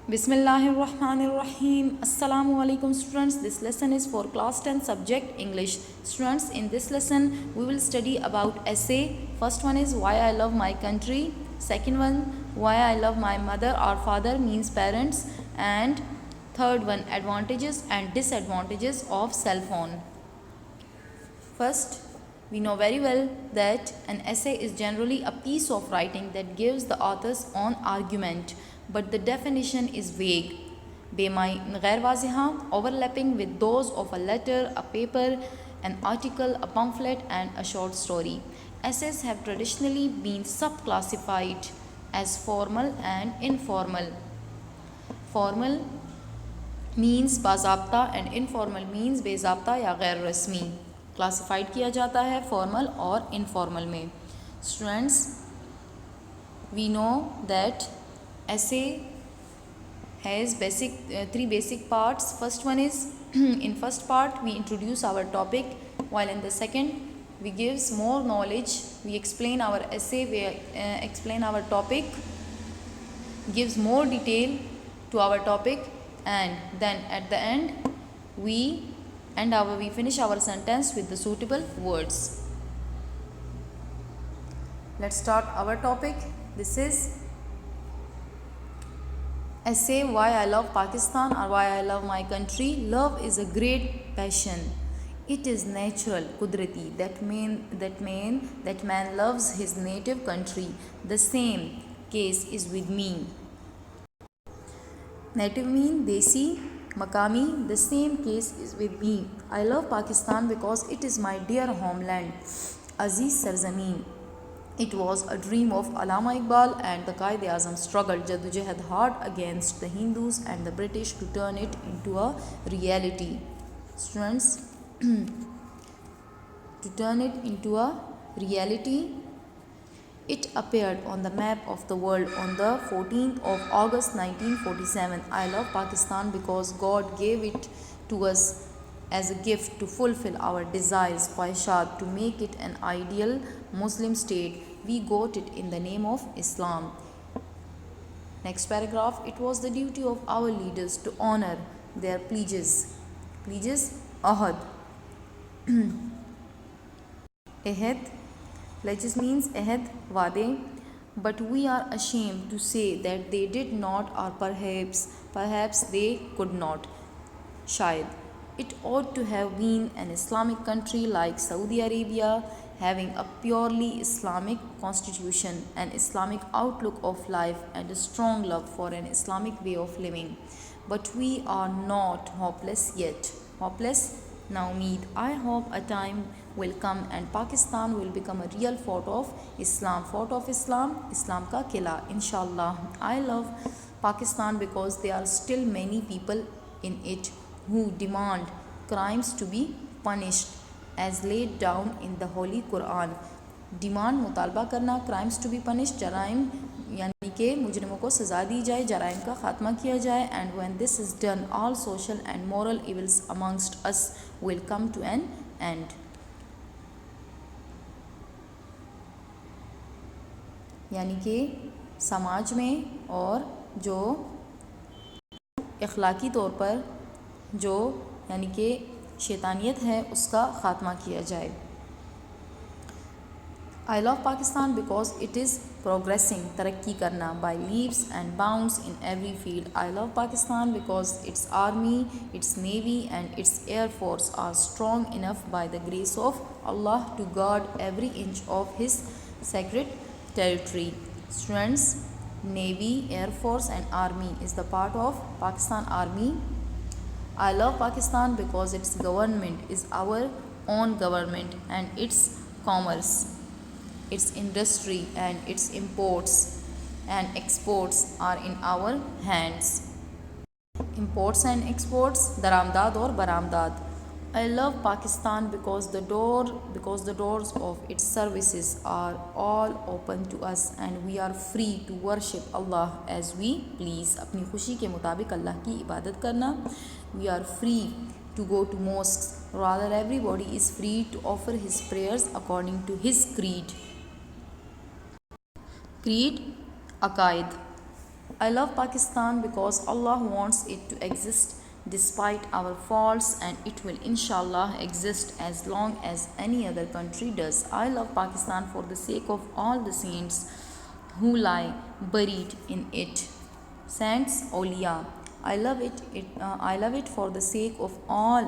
Bismillahirrahmanirrahim. Assalamu alaikum students. This lesson is for class 10 subject English. Students, in this lesson we will study about essay. First one is why I love my country. Second one, why I love my mother or father means parents. And third one, advantages and disadvantages of cell phone. First, we know very well that an essay is generally a piece of writing that gives the author's own argument, but the definition is vague. बेमाई गैर वाज़िहा, overlapping with those of a letter, a paper, an article, a pamphlet and a short story. Essays have traditionally been subclassified as formal and informal. Formal means बाज़ाब्ता and informal means बेज़ाब्ता या गैर रस्मी. Classified किया जाता है formal और informal में. Students, we know that essay has three basic parts. First one is in first part we introduce our topic, while in the second we gives more knowledge. We explain our essay, we explain our topic, gives more detail to our topic, and then at the end we finish our sentence with the suitable words. Let's start our topic. This is essay why I love Pakistan or why I love my country. Love is a great passion. It is natural, kudrati, that man loves his native country. The same case is with me. Native mean desi, Makami, the same case is with me. I love Pakistan because it is my dear homeland, Aziz Sarzameen. It was a dream of Allama Iqbal, and the Qaid-e-Azam struggled jadojahad hard against the Hindus and the British to turn it into a reality. Students, to turn it into a reality, it appeared on the map of the world on the 14th of August 1947. I love Pakistan because God gave it to us as a gift to fulfill our desires, Khwahishat, to make it an ideal Muslim state. We got it in the name of Islam. Next paragraph, it was the duty of our leaders to honor their pledges. Pledges, ahad. Ahad, pledges means ahad, wade. But we are ashamed to say that they did not, or perhaps they could not. Shayad. It ought to have been an Islamic country like Saudi Arabia, having a purely Islamic constitution, an Islamic outlook of life, and a strong love for an Islamic way of living. But we are not hopeless yet. Hopeless? Naumid. I hope a time will come and Pakistan will become a real fort of Islam. Fort of Islam, Islam ka kila, inshallah. I love Pakistan because there are still many people in it who demand crimes to be punished as laid down in the Holy Quran. Demand मुतालबा करना, crimes to be punished, जराइम यानी कि मुजरिमों को सज़ा दी जाए, जराइम का ख़ात्मा किया जाए. And when this is done, all social and moral evils amongst us will come to an end. यानी कि समाज में और जो अखलाकी तौर पर जो यानी कि शैतानियत है उसका ख़ात्मा किया जाए. I love Pakistan because it is progressing, तरक्की करना, by leaps and bounds in every field. I love Pakistan because its army, its navy and its air force are strong enough by the grace of Allah to guard every inch of his sacred territory. Students, navy, air force and army is the part of Pakistan army. I love Pakistan because its government is our own government, and its commerce, its industry and its imports and exports are in our hands. Imports and exports, daramdad or baramdad. I love Pakistan because the doors of its services are all open to us and we are free to worship Allah as we please. अपनी खुशी के मुताबिक अल्लाह की इबादत करना. We are free to go to mosques. Rather, everybody is free to offer his prayers according to his creed. Creed, aqaid. I love Pakistan because Allah wants it to exist despite our faults, and it will inshallah exist as long as any other country does. I love Pakistan for the sake of all the saints who lie buried in it. Saints Awliya. I love it for the sake of all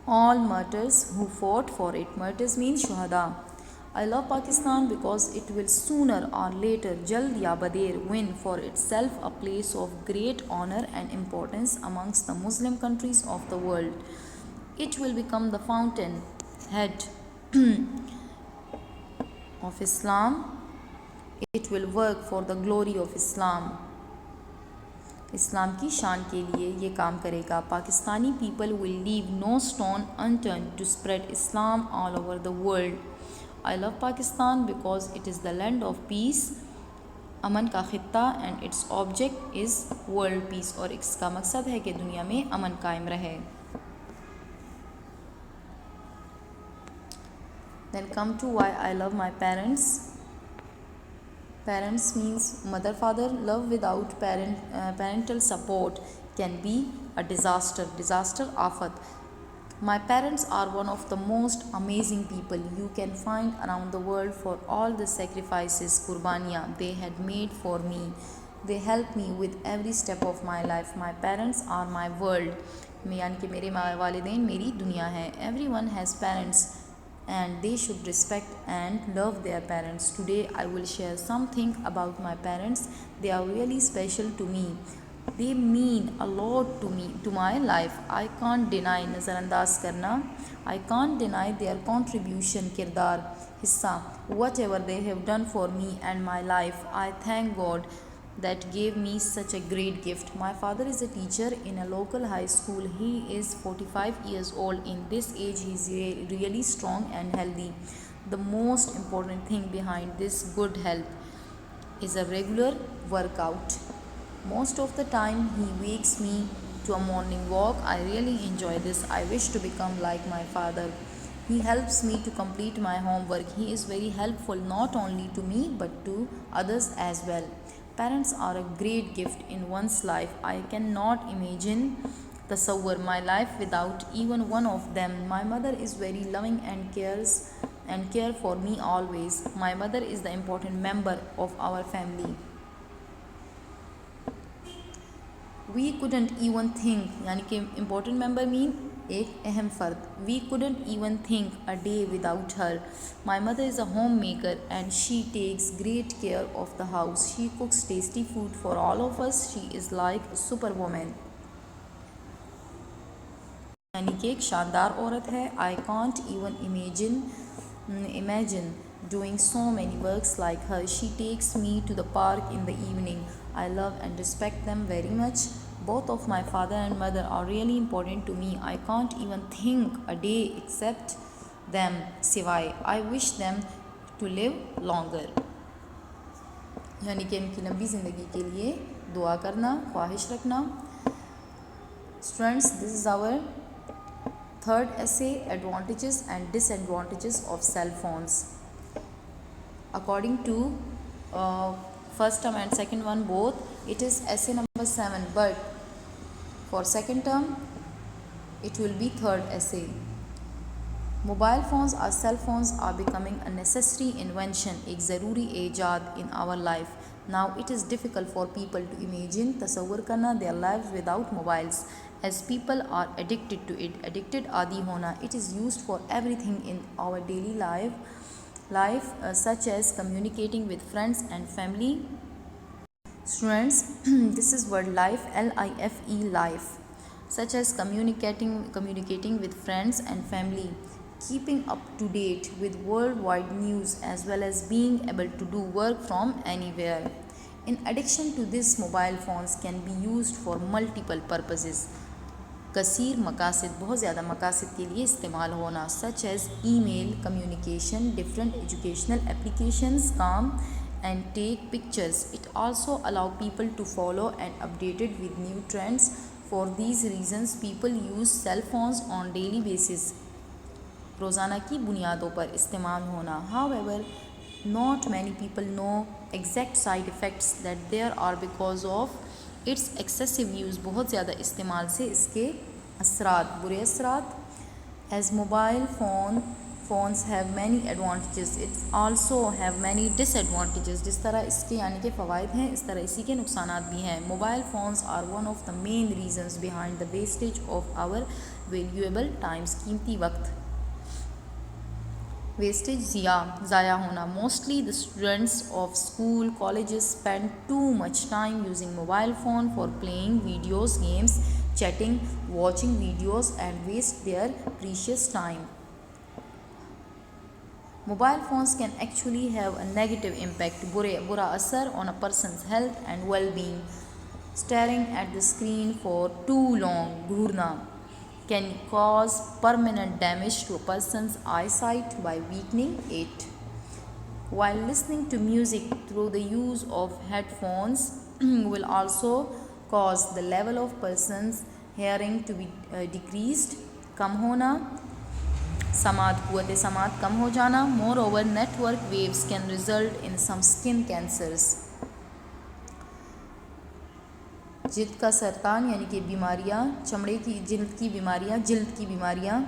martyrs who fought for it. Martyrs mean shuhada. I love Pakistan because it will sooner or later, Jald ya Bader, win for itself a place of great honor and importance amongst the Muslim countries of the world. It will become the fountain head of Islam. It will work for the glory of Islam. इस्लाम की शान के लिए ये काम करेगा. Pakistani people will leave no stone unturned to spread Islam all over the world. I love Pakistan because it is the land of peace, अमन का ख़ित्ता, and its object is world peace, और इसका मकसद है कि दुनिया में अमन कायम रहे. Then come to why I love my parents. Parents means mother, father. Love without parental support can be a disaster, afat. My parents are one of the most amazing people you can find around the world for all the sacrifices, qurbaniyan they had made for me. They help me with every step of my life. My parents are my world. यानी कि मेरे वालिदैन मेरी दुनिया है. Everyone has parents and they should respect and love their parents. Today I will share something about my parents. They are really special to me. They mean a lot to me, to my life. I can't deny, नज़रअंदाज करना, I can't deny their contribution, किरदार, हिस्सा, whatever they have done for me and my life. I thank God that gave me such a great gift. My father is a teacher in a local high school. He is 45 years old. In this age he is really strong and healthy. The most important thing behind this good health is a regular workout. Most of the time he wakes me to a morning walk. I really enjoy this. I wish to become like my father. He helps me to complete my homework. He is very helpful not only to me but to others as well. Parents are a great gift in one's life. I cannot imagine tasawwur my life without even one of them. My mother is very loving and care for me always. My mother is the important member of our family. We couldn't even think, यानी कि important member mean एक अहम फ़र्द. We couldn't even think a day without her. My mother is a homemaker and she takes great care of the house. She cooks tasty food for all of us. She is like a superwoman. यानी कि एक शानदार औरत है. I can't even imagine doing so many works like her. She takes me to the park in the evening. I love and respect them very much. Both of my father and mother are really important to me. I can't even think a day except them. सिवाय I wish them to live longer. यानी कि इनकी लंबी ज़िंदगी के लिए दुआ करना, ख्वाहिश रखना. Students, this is our third essay, advantages and disadvantages of cell phones. According to first term and second one both, it is essay number 7, but for second term it will be third essay. Mobile phones or cell phones are becoming a necessary invention, एक ज़रूरी ईजाद in our life. Now it is difficult for people to imagine, तसव्वुर करना their lives without mobiles, as people are addicted to it. Addicted आदी होना. It is used for everything in our daily life such as communicating with friends and family. Students, this is word life, L-I-F-E, life, such as communicating with friends and family, keeping up to date with worldwide news, as well as being able to do work from anywhere. In addition to this, mobile phones can be used for multiple purposes. कसीर मकासद, बहुत ज़्यादा मकासद के लिए इस्तेमाल होना, such as email, communication, different educational applications, काम and take pictures. It also allow people to follow and updated with new trends. For these reasons people use cell phones on daily basis. रोज़ाना की बुनियादों पर इस्तेमाल होना. However, not many people know exact side effects that there are because of its excessive use. बहुत ज़्यादा इस्तेमाल से इसके असरात, बुरे असरात. As mobile phones have many advantages, it also have many disadvantages. जिस तरह इसके यानी के फ़वाइद हैं, इस तरह इसी के नुकसानात भी हैं. Mobile phones are one of the main reasons behind the wastage of our valuable times. कीमती वक्त, wastage ज़ाया होना. Mostly the students of school, colleges spend too much time using mobile phone for playing videos, games, chatting, watching videos and waste their precious time. Mobile phones can actually have a negative impact, बुरा असर on a person's health and well-being. Staring at the screen for too long, Ghurna, can cause permanent damage to a person's eyesight by weakening it. While listening to music through the use of headphones will also cause the level of person's hearing to be decreased, कम होना, समात, कुव्वत समात कम हो जाना. Moreover, network waves can result in some skin cancers. जिल्द का सरतान यानी कि बीमारियाँ, चमड़े की जिल्द की बीमारियाँ.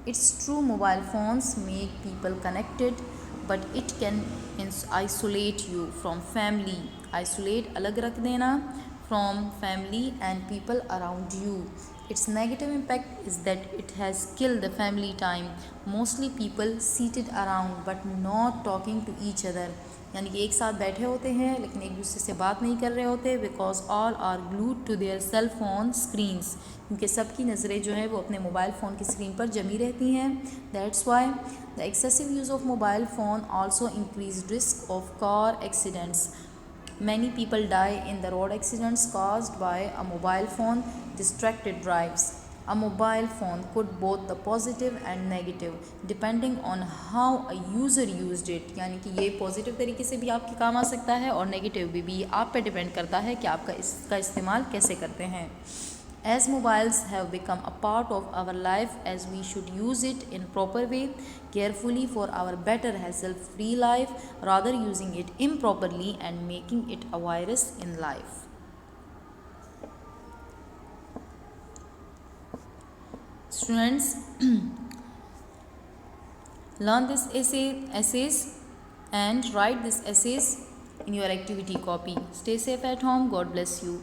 It's true mobile phones make people connected, but it can isolate you from family. Isolate, अलग रख देना, from family and people around you. Its negative impact is that it has killed the family time. Mostly people seated around but not talking to each other. यानी कि एक साथ बैठे होते हैं लेकिन एक दूसरे से बात नहीं कर रहे होते. Because all are glued to their cell phone screens, क्योंकि सबकी नज़रें जो है वो अपने मोबाइल फ़ोन की स्क्रीन पर जमी रहती हैं. That's why the excessive use of mobile phone also increase risk of car accidents. Many people die in the road accidents caused by a mobile phone distracted drives. A mobile phone could both the positive and negative depending on how a user used it. यानी कि ये positive तरीके से भी आपके काम आ सकता है और नेगेटिव भी आप पे डिपेंड करता है कि आपका इसका इस्तेमाल कैसे करते हैं. As mobiles have become a part of our life, as we should use it in proper way, carefully for our better hassle-free life, rather using it improperly and making it a virus in life. Students, learn this essays and write this essays in your activity copy. Stay safe at home. God bless you.